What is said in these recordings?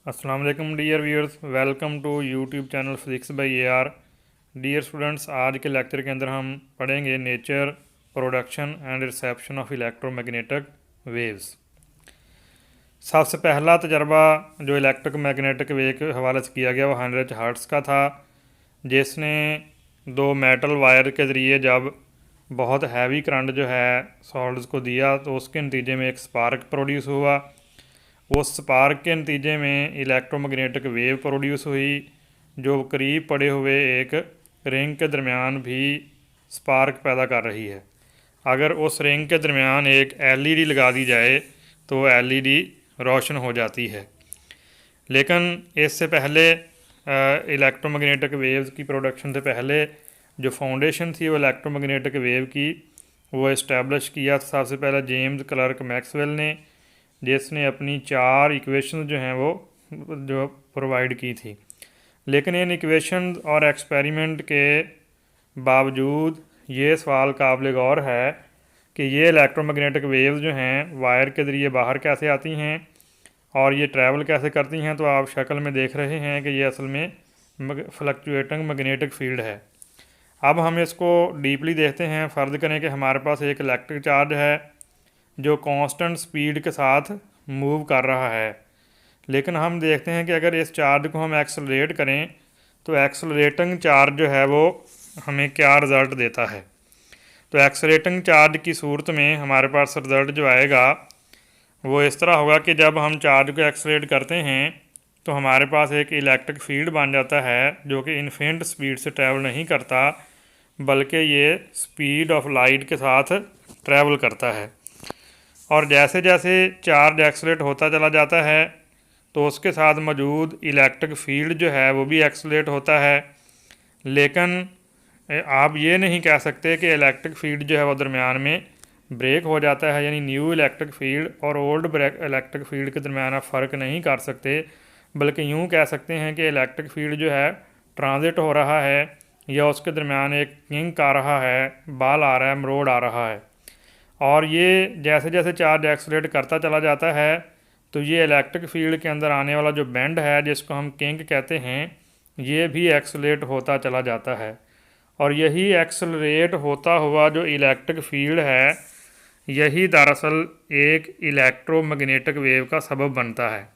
अस्सलाम वालेकुम dear viewers, welcome to YouTube channel physics by AR। Dear students, आज के लेक्चर के अंदर हम पढ़ेंगे nature, production and reception of electromagnetic waves. सबसे पहला तजर्बा जो इलेक्ट्रिक मैग्नेटिक वेव के हवाले से किया गया वो हेनरिच हर्ट्ज का था, जिसने दो मेटल वायर के ज़रिए जब बहुत हैवी करंट जो है सॉलिड्स को दिया तो उसके नतीजे में एक स्पार्क प्रोड्यूस हुआ। उस स्पार्क के नतीजे में इलेक्ट्रोमैग्नेटिक वेव प्रोड्यूस हुई जो करीब पड़े हुए एक रिंग के दरमियान भी स्पार्क पैदा कर रही है। अगर उस रिंग के दरमियान एक LED लगा दी जाए तो LED रोशन हो जाती है। लेकिन इससे पहले इलेक्ट्रोमैग्नेटिक वेव्स की प्रोडक्शन से पहले जो फाउंडेशन थी वो इलेक्ट्रोमैग्नेटिक वेव की वो इस्टेब्लिश किया था सबसे पहले जेम्स क्लर्क मैक्सवेल ने, जिसने अपनी 4 इक्वेशन जो हैं वो जो प्रोवाइड की थी। लेकिन इन इक्वेशन और एक्सपेरिमेंट के बावजूद ये सवाल काबिल गौर है कि ये इलेक्ट्रोमैग्नेटिक वेव्स जो हैं वायर के ज़रिए बाहर कैसे आती हैं और ये ट्रैवल कैसे करती हैं। तो आप शक्ल में देख रहे हैं कि ये असल में फ्लक्चुएटिंग मैग्नेटिक फील्ड है। अब हम इसको डीपली देखते हैं। फ़र्ज़ करें कि हमारे पास एक इलेक्ट्रिक चार्ज है जो कांस्टेंट स्पीड के साथ मूव कर रहा है, लेकिन हम देखते हैं कि अगर इस चार्ज को हम एक्सेलरेट करें तो एक्सेलरेटिंग चार्ज जो है वो हमें क्या रिज़ल्ट देता है। तो एक्सेलरेटिंग चार्ज की सूरत में हमारे पास रिज़ल्ट जो आएगा वो इस तरह होगा कि जब हम चार्ज को एक्सेलरेट करते हैं तो हमारे पास एक इलेक्ट्रिक फील्ड बन जाता है जो कि इन्फिनिट स्पीड से ट्रैवल नहीं करता बल्कि ये स्पीड ऑफ लाइट के साथ ट्रैवल करता है। और जैसे जैसे चार्ज एक्सेलरेट होता चला जाता है तो उसके साथ मौजूद इलेक्ट्रिक फील्ड जो है वो भी एक्सेलरेट होता है। लेकिन आप ये नहीं कह सकते कि इलेक्ट्रिक फील्ड जो है वो दरमियान में ब्रेक हो जाता है, यानी न्यू इलेक्ट्रिक फील्ड और ओल्ड इलेक्ट्रिक फील्ड के दरमियान आप फ़र्क नहीं कर सकते, बल्कि यूँ कह सकते हैं कि इलेक्ट्रिक फील्ड जो है ट्रांजिट हो रहा है या उसके दरमियान एक किंक आ रहा है, बाल आ रहा है, मरोड़ आ रहा है। और ये जैसे जैसे चार्ज एक्सेलरेट करता चला जाता है तो ये इलेक्ट्रिक फील्ड के अंदर आने वाला जो बेंड है जिसको हम किंक कहते हैं ये भी एक्सेलरेट होता चला जाता है। और यही एक्सेलरेट होता हुआ जो इलेक्ट्रिक फील्ड है यही दरअसल एक इलेक्ट्रोमैग्नेटिक वेव का सबब बनता है।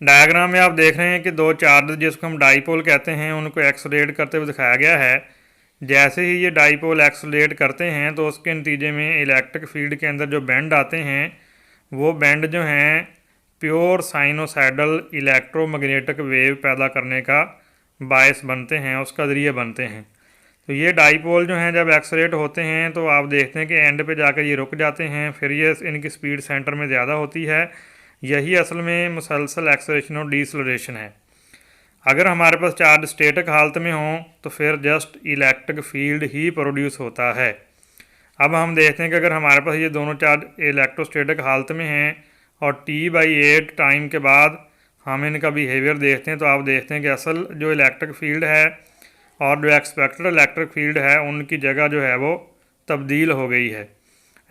डायग्राम में आप देख रहे हैं कि दो चार्ज जिसको हम डाईपोल कहते हैं उनको एक्सेलरेट करते हुए दिखाया गया है। जैसे ही ये डाईपोल एक्सेलरेट करते हैं तो उसके नतीजे में इलेक्ट्रिक फील्ड के अंदर जो बेंड आते हैं वो बेंड जो हैं प्योर साइनोसाइडल इलेक्ट्रोमैग्नेटिक वेव पैदा करने का बायस बनते हैं, उसका ज़रिए बनते हैं। तो ये डाईपोल जो हैं जब एक्सेलरेट होते हैं तो आप देखते हैं कि एंड पे जाकर ये रुक जाते हैं, फिर ये इनकी स्पीड सेंटर में ज़्यादा होती है। यही असल में मुसलसल एक्सेलरेशन और डीसेलरेशन है। अगर हमारे पास चार्ज स्टेटिक हालत में हो तो फिर जस्ट इलेक्ट्रिक फील्ड ही प्रोड्यूस होता है। अब हम देखते हैं कि अगर हमारे पास ये दोनों चार्ज इलेक्ट्रोस्टेटिक हालत में हैं और T/8 टाइम के बाद हम इनका बिहेवियर देखते हैं तो आप देखते हैं कि असल जो इलेक्ट्रिक फील्ड है और जो एक्सपेक्टेड इलेक्ट्रिक फील्ड है उनकी जगह जो है वो तब्दील हो गई है।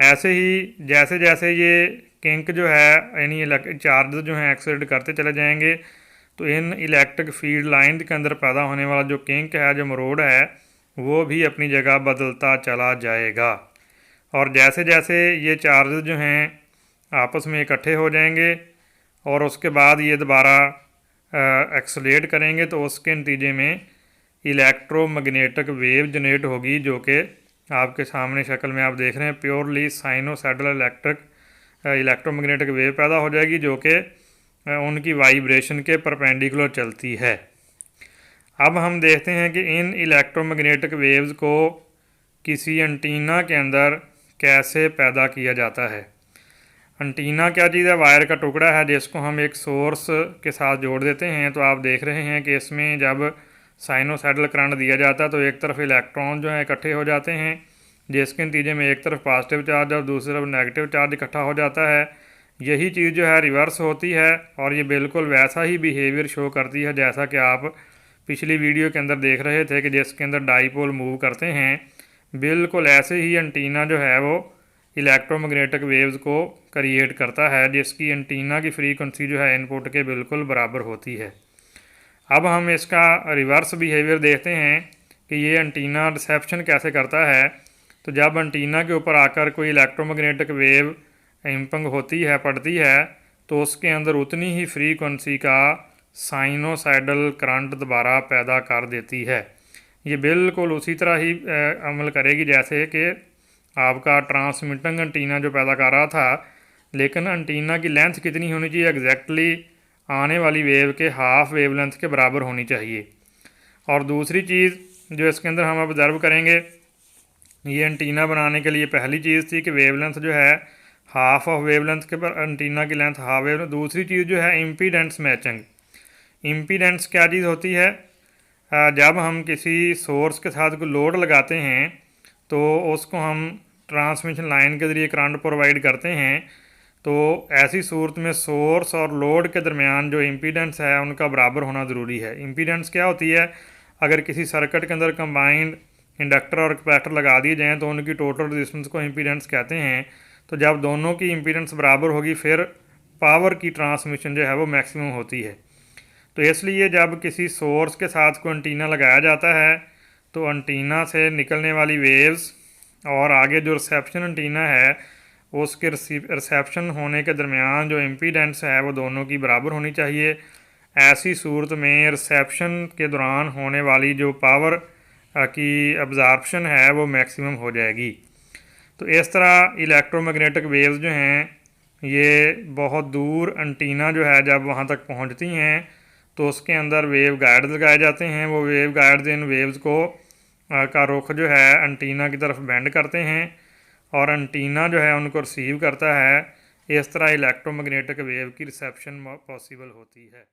ऐसे ही जैसे जैसे ये किंक जो है यानी चार्ज जो हैं एक्सेलरेट करते चले जाएंगे तो इन इलेक्ट्रिक फील्ड लाइन के अंदर पैदा होने वाला जो किंक है, जो मरोड़ है, वो भी अपनी जगह बदलता चला जाएगा। और जैसे जैसे ये चार्ज जो हैं आपस में इकट्ठे हो जाएंगे और उसके बाद ये दोबारा एक्सेलरेट करेंगे तो उसके नतीजे में इलेक्ट्रोमैग्नेटिक वेव जनरेट होगी जो कि आपके सामने शक्ल में आप देख रहे हैं प्योरली साइनोसाइडल इलेक्ट्रोमैग्नेटिक वेव पैदा हो जाएगी जो कि उनकी वाइब्रेशन के परपेंडिकुलर चलती है। अब हम देखते हैं कि इन इलेक्ट्रोमैग्नेटिक वेव्स को किसी एंटीना के अंदर कैसे पैदा किया जाता है। एंटीना क्या चीज़ है? वायर का टुकड़ा है जिसको हम एक सोर्स के साथ जोड़ देते हैं। तो आप देख रहे हैं कि इसमें जब साइनोसाइडल करंट दिया जाता है तो एक तरफ इलेक्ट्रॉन जो है इकट्ठे हो जाते हैं जिसके नतीजे में एक तरफ पॉजिटिव चार्ज और दूसरी तरफ नेगेटिव चार्ज इकट्ठा हो जाता है। यही चीज़ जो है रिवर्स होती है और ये बिल्कुल वैसा ही बिहेवियर शो करती है जैसा कि आप पिछली वीडियो के अंदर देख रहे थे कि जिसके अंदर डाईपोल मूव करते हैं। बिल्कुल ऐसे ही एंटीना जो है वो इलेक्ट्रोमैग्नेटिक वेव्स को क्रिएट करता है, जिसकी एंटीना की फ्रीक्वेंसी जो है इनपुट के बिल्कुल बराबर होती है। अब हम इसका रिवर्स बिहेवियर देखते हैं कि ये एंटीना रिसेप्शन कैसे करता है। तो जब एंटीना के ऊपर आकर कोई इलेक्ट्रोमैग्नेटिक वेव इम्पंग होती है, पड़ती है, तो उसके अंदर उतनी ही फ्रीक्वेंसी का साइनोसाइडल करंट दोबारा पैदा कर देती है। ये बिल्कुल उसी तरह ही अमल करेगी जैसे कि आपका ट्रांसमिटिंग एंटीना जो पैदा कर रहा था, लेकिन एंटीना की लेंथ कितनी होनी चाहिए? एग्जैक्टली आने वाली वेव के हाफ वेवलेंथ के बराबर होनी चाहिए। और दूसरी चीज़ जो इसके अंदर हम ऑब्जर्व करेंगे, ये एंटीना बनाने के लिए पहली चीज़ थी कि वेवलेंथ जो है हाफ ऑफ वेवलेंथ के पर एंटीना की लेंथ हाफ वेव। दूसरी चीज़ जो है इम्पीडेंस मैचिंग। इम्पीडेंस क्या चीज़ होती है? जब हम किसी सोर्स के साथ कोई लोड लगाते हैं तो उसको हम ट्रांसमिशन लाइन के ज़रिए करंट प्रोवाइड करते हैं। तो ऐसी सूरत में सोर्स और लोड के दरमियान जो इम्पीडेंस है उनका बराबर होना ज़रूरी है। इम्पीडेंस क्या होती है? अगर किसी सर्किट के अंदर कंबाइंड इंडक्टर और कैपेसिटर लगा दिए जाएँ तो उनकी टोटल रेजिस्टेंस को इम्पीडेंस कहते हैं। तो जब दोनों की इम्पीडेंस बराबर होगी फिर पावर की ट्रांसमिशन जो है वो मैक्सिमम होती है। तो इसलिए जब किसी सोर्स के साथ कोई एंटीना लगाया जाता है तो एंटीना से निकलने वाली वेव्स और आगे जो रिसेप्शन एंटीना है उसके रिसेप्शन होने के दरमियान जो इम्पीडेंस है वो दोनों की बराबर होनी चाहिए। ऐसी सूरत में रिसेप्शन के दौरान होने वाली जो पावर की अब्ज़ॉर्प्शन है वो मैक्सिमम हो जाएगी। तो इस तरह इलेक्ट्रोमैग्नेटिक वेव्स जो हैं ये बहुत दूर एंटीना जो है जब वहाँ तक पहुँचती हैं तो उसके अंदर वेव गाइड्स लगाए जाते हैं। वो वेव गाइड्स इन वेव्स को का रुख जो है एंटीना की तरफ बेंड करते हैं और एंटीना जो है उनको रिसीव करता है। इस तरह इलेक्ट्रोमैग्नेटिक वेव की रिसेप्शन पॉसिबल होती है।